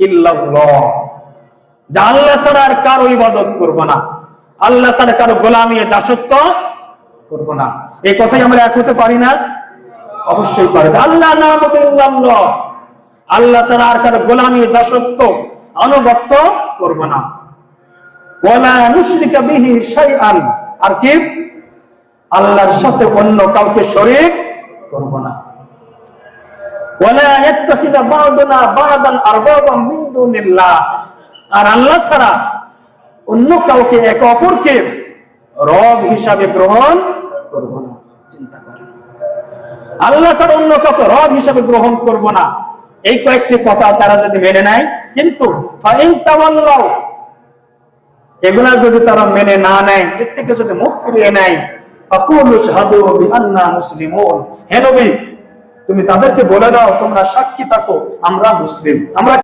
ইল্লাল্লাহ, যে আল্লাহ ছাড়া আর কারো ইবাদত করব না, আল্লাহ ছাড়া কারো গোলামি দাসত্ব করব না। এই কথাই আমরা এক হতে পারি না? অবশ্যই পারি। আল্লাহ না'বুদু ইল্লাল্লাহ, আল্লাহ ছাড়া আর কারো গোলামি দাসত্ব আনুগত্য করব না। ওয়ালা নুশরিকা বিহি শাইআন, আর কি আল্লাহর সাথে অন্য কাউকে শরীক করব না। ওয়ালা ইয়াত্তাখিযা বা'দুনা বা'দান আরবাবাম মিন দুনিল্লাহ, আর আল্লাহ ছাড়া অন্য কাউকে একে অপরকে রব হিসাবে গ্রহণ করব না। চিন্তা করেন, আল্লাহ ছাড়া অন্য কাউকে রব হিসাবে গ্রহণ করব না। এই কয়েকটি কথা তারা যদি মেনে নেয়, কিন্তু ফাইন তাওয়াল্লাউ, এগুলা যদি তারা মেনে না নেয়, এর থেকে যদি মুখ ফিরিয়ে নেয়, ফাকুলু শাহাদু বিআন্না মুসলিমুন, হে নবী তুমি তাদেরকে বলে দাও তোমরা সাক্ষী থাকো আমরা মুসলিম। আমরা